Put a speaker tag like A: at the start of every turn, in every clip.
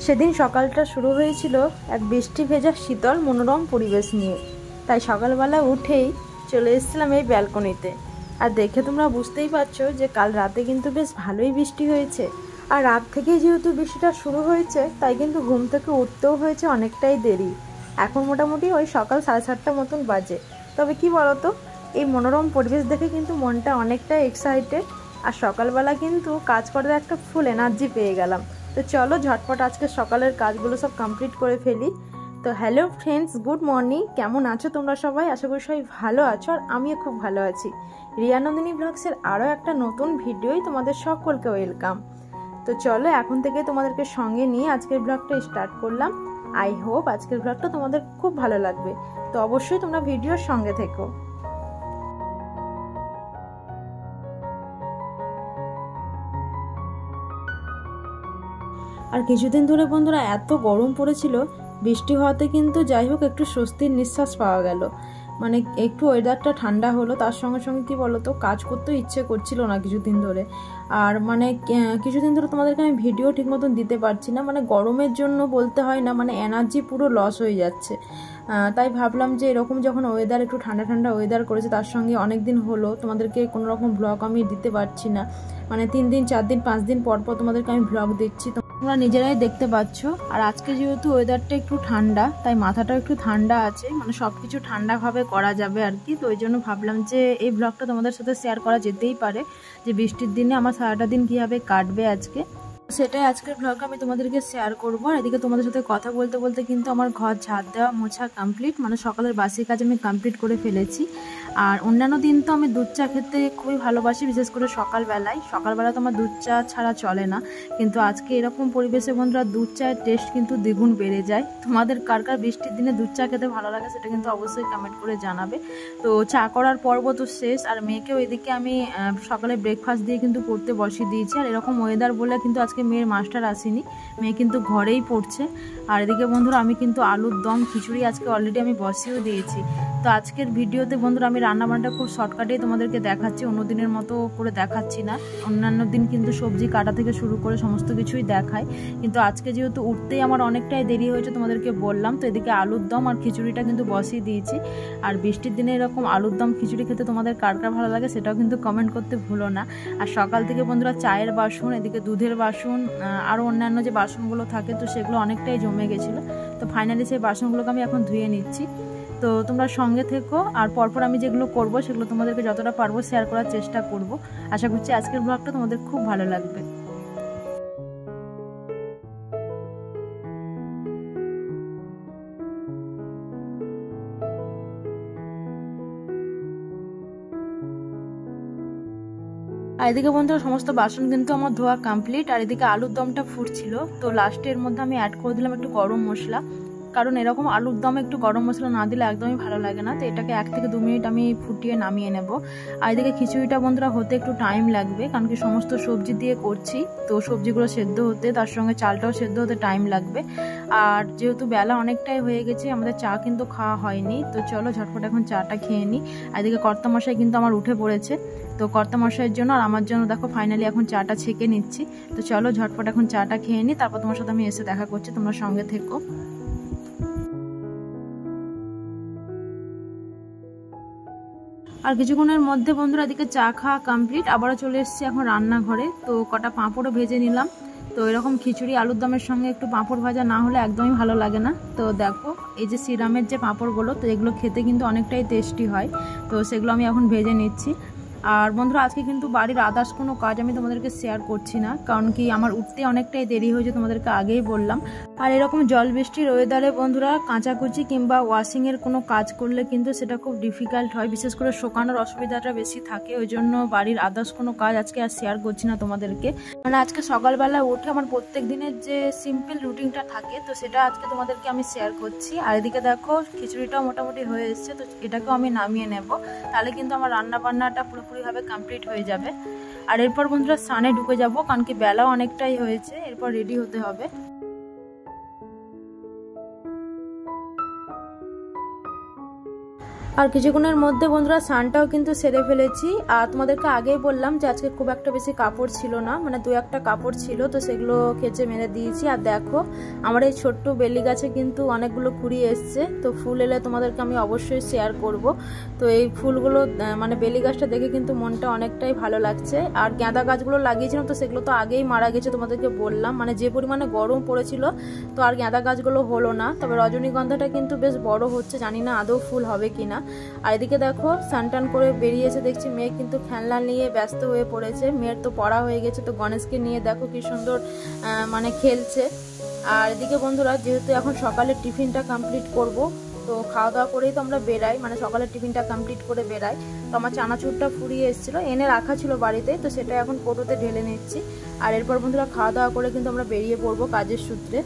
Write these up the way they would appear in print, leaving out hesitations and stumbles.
A: সেদিন সকালটা শুরু হয়েছিল এক বৃষ্টি ভেজা শীতল মনোরম পরিবেশ নিয়ে। তাই সকালবেলা উঠেই চলে এসেছিলাম এই ব্যালকনিতে। আর দেখে তোমরা বুঝতেই পারছো যে কাল রাতে কিন্তু বেশ ভালোই বৃষ্টি হয়েছে। আর রাত থেকেই যেহেতু বৃষ্টিটা শুরু হয়েছে তাই কিন্তু ঘুম থেকে উঠতেও হয়েছে অনেকটাই দেরি। এখন মোটামুটি ওই সকাল 7:30 মতন বাজে। তবে কি বলতো, এই মনোরম পরিবেশ দেখে কিন্তু মনটা অনেকটাই এক্সাইটেড। আর সকালবেলা কিন্তু কাজ করার একটা ফুল এনার্জি পেয়ে গেলাম। তো চলো ঝটপট আজকে সকালের কাজগুলো সব কমপ্লিট করে ফেলি। তো হ্যালো ফ্রেন্ডস, গুড মর্নিং। কেমন আছো তোমরা সবাই? আশা করি সবাই ভালো আছো, আর আমিও খুব ভালো আছি। রিয়া নন্দিনী ব্লগসের আরও একটা নতুন ভিডিওই তোমাদের সকলকে ওয়েলকাম। তো চলো এখন থেকে তোমাদেরকে সঙ্গে নিয়ে আজকের ব্লগটা স্টার্ট করলাম। আই হোপ আজকের ব্লগটা তোমাদের খুব ভালো লাগবে। তো অবশ্যই তোমরা ভিডিওর সঙ্গে থেকো। আর কিছুদিন ধরে বন্ধুরা এত গরম পড়েছিল, বৃষ্টি হওয়াতে কিন্তু যাই হোক একটু স্বস্তির নিঃশ্বাস পাওয়া গেল। মানে একটু ওয়েদারটা ঠান্ডা হলো, তার সঙ্গে সঙ্গে কি বলতো, কাজ করতেও ইচ্ছে করছিল না কিছুদিন ধরে। আর মানে কিছুদিন ধরে তোমাদেরকে আমি ভিডিও ঠিক মতন দিতে পারছি না, মানে গরমের জন্য বলতে হয় না, মানে এনার্জি পুরো লস হয়ে যাচ্ছে। তাই ভাবলাম যে এরকম যখন ওয়েদার একটু ঠান্ডা ঠান্ডা ওয়েদার করেছে, তার সঙ্গে অনেক দিন হলো তোমাদেরকে কোনো রকম ব্লগ আমি দিতে পারছি না। মানে 3 দিন 4 দিন 5 দিন পর পর তোমাদেরকে আমি ব্লগ দিচ্ছি, তোমরা নিজেরাই দেখতে পাচ্ছ। আর আজকে যেহেতু ওয়েদারটা একটু ঠান্ডা, তাই মাথাটা একটু ঠান্ডা আছে, মানে সব কিছু ঠান্ডাভাবে করা যাবে আর কি। তো ওই জন্য ভাবলাম যে এই ব্লগটা তোমাদের সাথে শেয়ার করা যেতেই পারে, যে বৃষ্টির দিনে আমার সারাটা দিন কীভাবে কাটবে আজকে, সেটাই আজকের ব্লগ আমি তোমাদেরকে শেয়ার করবো। আর এদিকে তোমাদের সাথে কথা বলতে বলতে কিন্তু আমার ঘর ঝাড় দেওয়া মোছা কমপ্লিট, মানে সকালের বাসি কাজ আমি কমপ্লিট করে ফেলেছি। আর অন্যান্য দিন তো আমি দুধ চা খেতে খুবই ভালোবাসি, বিশেষ করে সকালবেলা তো আমার দুধ চা ছাড়া চলে না। কিন্তু আজকে এরকম পরিবেশে বন্ধুরা দুধ চায়ের টেস্ট কিন্তু দ্বিগুণ বেড়ে যায়। তোমাদের কার কার বৃষ্টির দিনে দুধ চা খেতে ভালো লাগে সেটা কিন্তু অবশ্যই কমেন্ট করে জানাবে। তো চা করার পর্ব তো শেষ, আর মেয়েকেও এদিকে আমি সকালে ব্রেকফাস্ট দিয়ে কিন্তু পড়তে বসিয়ে দিয়েছি। আর এরকম ওয়েদার বলে কিন্তু আজকে মেয়ের মাস্টার আসেনি, মেয়ে কিন্তু ঘরেই পড়ছে। আর এদিকে বন্ধুরা আমি কিন্তু আলুর দম খিচুড়ি আজকে অলরেডি আমি বসিয়েও দিয়েছি। তো আজকের ভিডিওতে বন্ধুরা আমি রান্নাবান্নাটা খুব শর্টকাটেই তোমাদেরকে দেখাচ্ছি, অন্য দিনের মতো করে দেখাচ্ছি না। অন্যান্য দিন কিন্তু সবজি কাটা থেকে শুরু করে সমস্ত কিছুই দেখায়, কিন্তু আজকে যেহেতু উঠতেই আমার অনেকটাই দেরি হয়েছে তোমাদেরকে বললাম। তো এদিকে আলুর দম আর খিচুড়িটা কিন্তু বসিয়ে দিয়েছি। আর বৃষ্টির দিনে এরকম আলুর দম খিচুড়ি খেতে তোমাদের কার কার ভালো লাগে সেটাও কিন্তু কমেন্ট করতে ভুলো না। আর সকাল থেকে বন্ধুরা চায়ের বাসন, এদিকে দুধের বাসন, আরও অন্যান্য যে বাসনগুলো থাকে তো সেগুলো অনেকটাই জমে গেছিলো। তো ফাইনালি সেই বাসনগুলোকে আমি এখন ধুয়ে নিচ্ছি। তো তোমরা সঙ্গে থেকো, আর পরপর আমি যেগুলো করব সেগুলো তোমাদেরকে যতটা পারবো শেয়ার করার চেষ্টা করব। আশা করছি আজকের ব্লগটা তোমাদের খুব ভালো লাগবে। আর এদিকে বন্ধুরা সমস্ত বাসন কিন্তু আমার ধোয়া কমপ্লিট। আর এদিকে আলুর দমটা ফুটছিল, তো লাস্টের মধ্যে আমি অ্যাড করে দিলাম একটু গরম মশলা, কারণ এরকম আলুর দমে একটু গরম মশলা না দিলে একদমই ভালো লাগে না। তো এটাকে 1 থেকে 2 মিনিট আমি ফুটিয়ে নামিয়ে নেব। আর এদিকে খিচুড়িটা বন্ধুরা হতে একটু টাইম লাগবে, কারণ কি সমস্ত সবজি দিয়ে করছি, তো সবজিগুলো সেদ্ধ হতে, তার সঙ্গে চালটাও সেদ্ধ হতে টাইম লাগবে। আর যেহেতু বেলা অনেকটাই হয়ে গেছে, আমাদের চা কিন্তু খাওয়া হয়নি। তো চলো ঝটপট এখন চাটা খেয়ে নিই। আর এদিকে কর্তামশাই কিন্তু আমার উঠে পড়েছে, তো কর্তামশাইয়ের জন্য আর আমার জন্য দেখো ফাইনালি এখন চাটা ছেঁকে নিচ্ছি। তো চলো ঝটপট এখন চাটা খেয়ে নিই, তারপর তোমার সাথে আমি এসে দেখা করছি, তোমরা সঙ্গে থেকো। আর কিছুক্ষণের মধ্যে বন্ধুরা এদিকে চা খাওয়া কমপ্লিট, আবারও চলে এসেছি এখন রান্নাঘরে। তো কটা পাঁপড়ও ভেজে নিলাম। তো এরকম খিচুড়ি আলুর দমের সঙ্গে একটু পাঁপড় ভাজা না হলে একদমই ভালো লাগে না। তো দেখো এই যে সিরামের যে পাঁপড়গুলো, তো এগুলো খেতে কিন্তু অনেকটাই টেস্টি হয়। তো সেগুলো আমি এখন ভেজে নিচ্ছি। আর বন্ধুরা আজকে কিন্তু বাড়ির আদার্স কোনো কাজ আমি তোমাদেরকে শেয়ার করছি না, কারণ কি আমার উঠতে অনেকটাই দেরি হয়েছে, তোমাদেরকে আগেই বললাম। আর এরকম জল বৃষ্টির ওয়েদারে বন্ধুরা কাঁচাকুচি কিংবা ওয়াশিংয়ের কোনো কাজ করলে কিন্তু সেটা খুব ডিফিকাল্ট হয়, বিশেষ করে শোকানোর অসুবিধাটা বেশি থাকে। ওই জন্য বাড়ির আদার্স কোনো কাজ আজকে আর শেয়ার করছি না তোমাদেরকে। মানে আজকে সকালবেলা উঠে আমার প্রত্যেক দিনের যে সিম্পল রুটিনটা থাকে, তো সেটা আজকে তোমাদেরকে আমি শেয়ার করছি। আর এদিকে দেখো খিচুড়িটাও মোটামুটি হয়ে এসছে, তো এটাকেও আমি নামিয়ে নেব, তাহলে কিন্তু আমার রান্না বান্নাটা পুরোপুরিভাবে কমপ্লিট হয়ে যাবে। আর এরপর বন্ধুরা স্নানে ঢুকে যাব, কারণ কি বেলাও অনেকটাই হয়েছে, এরপর রেডি হতে হবে। আর কিছুক্ষণের মধ্যে বন্ধুরা স্নানটাও কিন্তু সেরে ফেলেছি। আর তোমাদেরকে আগেই বললাম যে আজকে খুব একটা বেশি কাপড় ছিল না, মানে 2-1টা কাপড় ছিল, তো সেগুলো কেচে মেরে দিয়েছি। আর দেখো আমার এই ছোট্ট বেলি গাছে কিন্তু অনেকগুলো কুড়ি এসছে, তো ফুল এলে তোমাদেরকে আমি অবশ্যই শেয়ার করব। তো এই ফুলগুলো মানে বেলি গাছটা দেখে কিন্তু মনটা অনেকটাই ভালো লাগছে। আর গাঁদা গাছগুলো লাগিয়েছিলাম, তো সেগুলো তো আগেই মারা গেছে, তোমাদেরকে বললাম, মানে যে পরিমাণে গরম পড়েছিল তো আর গাঁদা গাছগুলো হলো না। তবে রজনীগন্ধাটা কিন্তু বেশ বড় হচ্ছে, জানি না আদৌ ফুল হবে কিনা। আর এদিকে দেখো স্নান করে বেরিয়েছে, দেখছি মেয়ে কিন্তু খেলনা নিয়ে ব্যস্ত হয়ে পড়েছে। মেয়ের তো পড়া হয়ে গেছে, তো গণেশকে নিয়ে দেখো কি সুন্দর মানে খেলছে। আর এদিকে বন্ধুরা যেহেতু এখন সকালে টিফিনটা কমপ্লিট করব, তো খাওয়া দাওয়া করেই তো আমরা বেরাই, মানে সকালের টিফিনটা কমপ্লিট করে বেরাই। তো আমার চানাচুরটা ফুরিয়ে এসেছিলো, এনে রাখা ছিল বাড়িতে, তো সেটা এখন কোটোতে ঢেলে নিচ্ছি। আর এরপর বন্ধুরা খাওয়া দাওয়া করে কিন্তু আমরা বেরিয়ে পড়বো কাজের সূত্রে।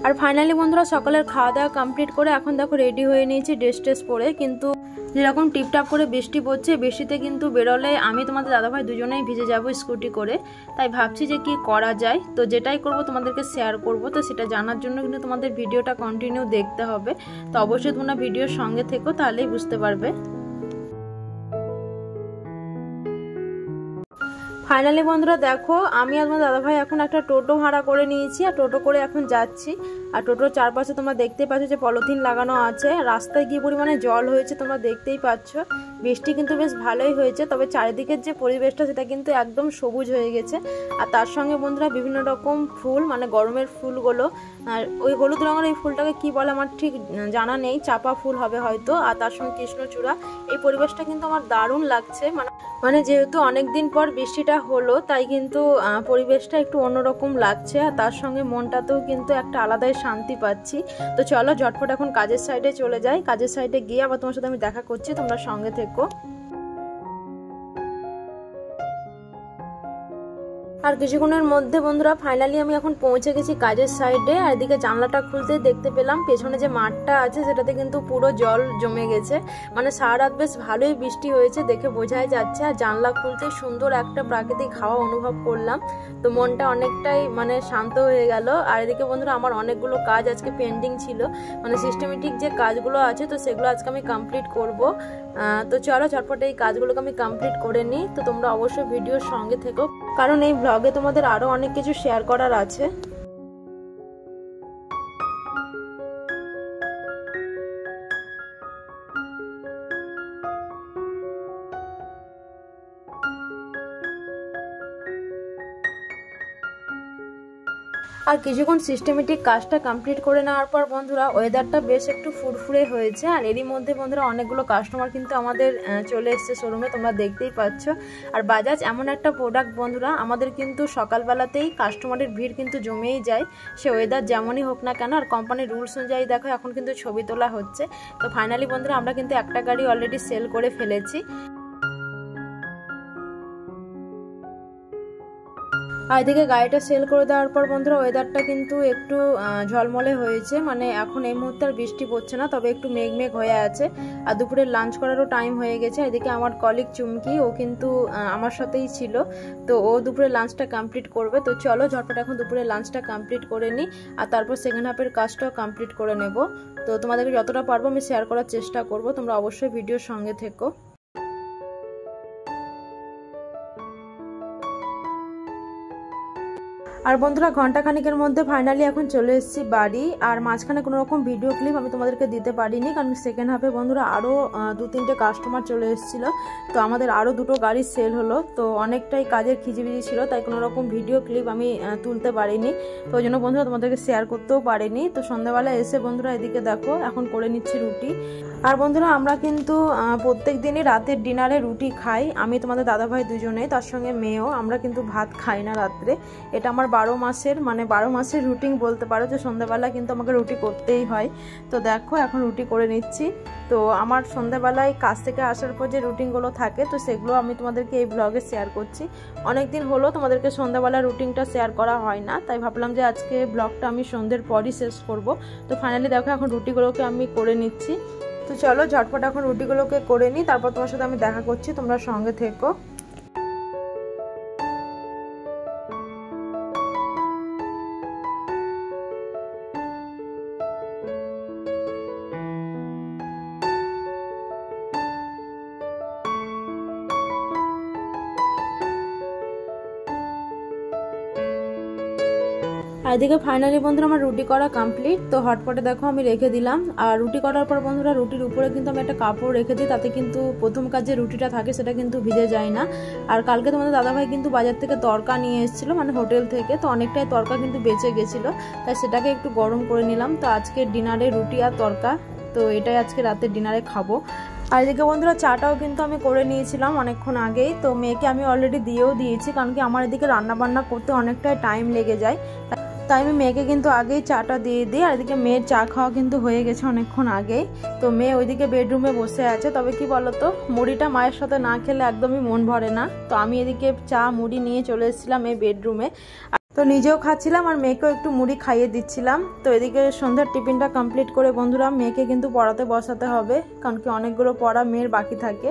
A: আর ফাইনালি বন্ধুরা সকালের খাওয়া দাওয়া কমপ্লিট করে এখন দেখো রেডি হয়ে নিয়েছি ড্রেস পরে। কিন্তু যেরকম টিপটাপ করে বৃষ্টি পড়ছে, বৃষ্টিতে কিন্তু বেরোলে আমি তোমাদের দাদাভাই দুজনেই ভিজে যাব স্কুটি করে। তাই ভাবছি যে কি করা যায়, তো যেটাই করব তোমাদেরকে শেয়ার করব। তো সেটা জানার জন্য কিন্তু তোমাদের ভিডিওটা কন্টিনিউ দেখতে হবে। তো অবশ্যই তোমরা ভিডিওর সঙ্গে থেকো, তাহলেই বুঝতে পারবে। ফাইনালি বন্ধুরা দেখো আমি আর আমার দাদাভাই এখন একটা টোটো ভাড়া করে নিয়েছি, আর টোটো করে এখন যাচ্ছি। আর টোটোর চারপাশে তোমরা দেখতেই পাচ্ছ যে পলিথিন লাগানো আছে। রাস্তায় কি পরিমাণে জল হয়েছে তোমরা দেখতেই পাচ্ছ। বৃষ্টি কিন্তু বেশ ভালোই হয়েছে, তবে চারিদিকের যে পরিবেশটা সেটা কিন্তু একদম সবুজ হয়ে গেছে। আর তার সঙ্গে বন্ধুরা বিভিন্ন রকম ফুল, মানে গরমের ফুলগুলো, আর ওই হলুদ রঙের এই ফুলটাকে কি বলে আমার ঠিক জানা নেই, চাপা ফুল হবে হয়তো। আর তার সঙ্গে কৃষ্ণচূড়া, এই পরিবেশটা কিন্তু আমার দারুণ লাগছে। মানে যেহেতু অনেকদিন পর বৃষ্টিটা হলো, তাই কিন্তু পরিবেশটা একটু অন্যরকম লাগছে। আর তার সঙ্গে মনটাতেও কিন্তু একটা আলাদাই শান্তি পাচ্ছি। তো চলো ঝটফট এখন কাজের সাইডে চলে যাই। কাজের সাইডে গিয়ে আবার তোমার সাথে আমি দেখা করছি, তোমরা সঙ্গে থেকো। আর কিছুক্ষণের মধ্যে বন্ধুরা ফাইনালি আমি এখন পৌঁছে গেছি কাজের সাইডে। আর এদিকে জানলাটা খুলতে দেখতে পেলাম পেছনে যে মাঠটা আছে সেটাতে কিন্তু পুরো জল জমে গেছে। মানে সারা রাত বেশ ভালোই বৃষ্টি হয়েছে, দেখে বোঝাই যাচ্ছে। আর জানলা খুলতে সুন্দর একটা প্রাকৃতিক হাওয়া অনুভব করলাম, তো মনটা অনেকটাই মানে শান্ত হয়ে গেল। আর এদিকে বন্ধুরা আমার অনেকগুলো কাজ আজকে পেন্ডিং ছিল, মানে সিস্টেমেটিক যে কাজগুলো আছে, তো সেগুলো আজকে আমি কমপ্লিট করব। তো চলো ঝটপট এই কাজগুলোকে আমি কমপ্লিট করে নিই। তো তোমরা অবশ্যই ভিডিওর সঙ্গে থেকো, কারণ এই ব্লগে তোমাদের আরো অনেক কিছু শেয়ার করার আছে। আর কিছুক্ষণ সিস্টেমেটিক কাজটা কমপ্লিট করে নেওয়ার পর বন্ধুরা ওয়েদারটা বেশ একটু ফুরফুরে হয়েছে। আর এরই মধ্যে বন্ধুরা অনেকগুলো কাস্টমার কিন্তু আমাদের চলে এসছে শোরুমে, তোমরা দেখতেই পাচ্ছ। আর বাজাজ এমন একটা প্রোডাক্ট বন্ধুরা, আমাদের কিন্তু সকালবেলাতেই কাস্টমারের ভিড় কিন্তু জমেই যায়, সে ওয়েদার যেমনই হোক না কেন। আর কোম্পানির রুলস অনুযায়ী দেখো এখন কিন্তু ছবি তোলা হচ্ছে। তো ফাইনালি বন্ধুরা আমরা কিন্তু একটা গাড়ি অলরেডি সেল করে ফেলেছি। আর এদিকে গাড়িটা সেল করে দেওয়ার পর বন্ধুরা ওয়েদারটা কিন্তু একটু ঝলমলে হয়েছে, মানে এখন এই মুহূর্তে আর বৃষ্টি পড়ছে না, তবে একটু মেঘ মেঘ হয়ে আছে। আর দুপুরে লাঞ্চ করারও টাইম হয়ে গেছে। এদিকে আমার কলিগ চুমকি, ও কিন্তু আমার সাথেই ছিল, তো ও দুপুরে লাঞ্চটা কমপ্লিট করবে। তো চলো ঝটপট এখন দুপুরে লাঞ্চটা কমপ্লিট করে নিই, আর তারপর সেকেন্ড হাফের কাজটাও কমপ্লিট করে নেব। তো তোমাদেরকে যতটা পারবো আমি শেয়ার করার চেষ্টা করব, তোমরা অবশ্যই ভিডিওর সঙ্গে থেকো। আর বন্ধুরা ঘন্টাখানিকের মধ্যে ফাইনালি এখন চলে এসেছি বাড়ি। আর মাঝখানে কোনো রকম ভিডিও ক্লিপ আমি তোমাদেরকে দিতে পারিনি, কারণ সেকেন্ড হাফে বন্ধুরা আরও 2-3টে কাস্টমার চলে এসেছিল, তো আমাদের আরও 2টো গাড়ি সেল হলো। তো অনেকটাই কাজের খিজিবিজি ছিল, তাই কোনো রকম ভিডিও ক্লিপ আমি তুলতে পারিনি। তো ওই জন্য বন্ধুরা তোমাদেরকে শেয়ার করতেও পারিনি। তো সন্ধ্যাবেলা এসে বন্ধুরা এদিকে দেখো এখন করে নিচ্ছি রুটি। আর বন্ধুরা আমরা কিন্তু প্রত্যেক দিনই রাতের ডিনারে রুটি খাই, আমি তোমাদের দাদাভাই দুজনে, তার সঙ্গে মেয়েও। আমরা কিন্তু ভাত খাই না রাত্রে, এটা আমার 12 মাসের রুটিন বলতে পারো, যে সন্ধ্যাবেলা কিন্তু আমাকে রুটি করতেই হয়। তো দেখো এখন রুটি করে নিচ্ছি। তো আমার সন্ধ্যাবেলায় কাজ থেকে আসার পর যে রুটিনগুলো থাকে, তো সেগুলো আমি তোমাদেরকে এই ব্লগে শেয়ার করছি। অনেকদিন হলো তোমাদেরকে সন্ধ্যাবেলা রুটিনটা শেয়ার করা হয় না, তাই ভাবলাম যে আজকে ব্লগটা আমি সন্ধ্যের পরই শেষ করব। তো ফাইনালি দেখো এখন রুটিগুলোকে আমি করে নিচ্ছি। তো চলো ঝটপট এখন রুটিগুলোকে করে নিই, তারপর তোমার সাথে আমি দেখা করছি, তোমরা সঙ্গে থেকো। আর এদিকে ফাইনালি বন্ধুরা আমার রুটি করা কমপ্লিট। তো হটপটে দেখো আমি রেখে দিলাম। আর রুটি করার পর বন্ধুরা রুটির উপরে কিন্তু আমি একটা কাপড় রেখে দিই, তাতে কিন্তু প্রথম কাজে রুটিটা থাকে সেটা কিন্তু ভিজে যায় না। আর কালকে তোমাদের দাদাভাই কিন্তু বাজার থেকে তরকা নিয়ে এসেছিলো, মানে হোটেল থেকে, তো অনেকটাই তরকা কিন্তু বেঁচে গেছিলো, তাই সেটাকে একটু গরম করে নিলাম। তো আজকে ডিনারে রুটি আর তরকা, তো এটাই আজকে রাতে ডিনারে খাবো। আর এদিকে বন্ধুরা চাটাও কিন্তু আমি করে নিয়েছিলাম অনেকক্ষণ আগেই। তো মেয়েকে আমি অলরেডি দিয়েও দিয়েছি, কারণ কি আমার এদিকে রান্নাবান্না করতে অনেকটাই টাইম লেগে যায়, তাই আমি মেয়েকে কিন্তু আগেই চাটা দিয়ে দিই। আর এদিকে মেয়ের চা খাওয়া কিন্তু হয়ে গেছে অনেকক্ষণ আগেই। তো মেয়ে ওইদিকে বেডরুমে বসে আছে। তবে কি বলতো, মুড়িটা মায়ের সাথে না খেলে একদমই মন ভরে না। তো আমি এদিকে চা মুড়ি নিয়ে চলে এসেছিলাম এই বেডরুমে, তো নিজেও খাচ্ছিলাম আর মেয়েকেও একটু মুড়ি খাইয়ে দিচ্ছিলাম। তো এদিকে সন্ধ্যার টিফিনটা কমপ্লিট করে বন্ধুরা মেয়েকে কিন্তু পড়াতে বসাতে হবে, কারণ কি অনেকগুলো পড়া মেয়ের বাকি থাকে।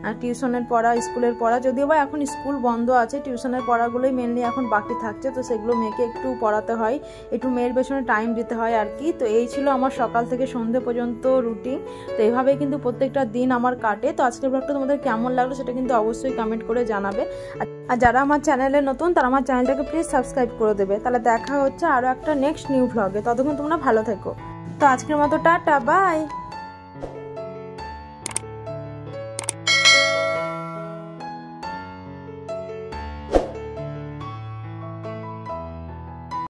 A: আর টিউশনের পড়া, স্কুলের পড়া, যদিও বা এখন স্কুল বন্ধ আছে, টিউশনের পড়াগুলোই মেনলি এখন বাকি থাকছে। তো সেগুলো মেয়েকে একটু পড়াতে হয়, একটু মেয়ের পেছনে টাইম দিতে হয় আর কি। তো এই ছিল আমার সকাল থেকে সন্ধ্যে পর্যন্ত রুটিন। তো এইভাবেই কিন্তু প্রত্যেকটা দিন আমার কাটে। তো আজকের ব্লগটা তোমাদের কেমন লাগলো সেটা কিন্তু অবশ্যই কমেন্ট করে জানাবে। আর যারা আমার চ্যানেলে নতুন তারা আমার চ্যানেলটাকে প্লিজ সাবস্ক্রাইব করে দেবে। তাহলে দেখা হচ্ছে আরও একটা নেক্সট নিউ ব্লগে। ততক্ষণ তোমরা ভালো থেকো। তো আজকের মতো টাটা, বাই।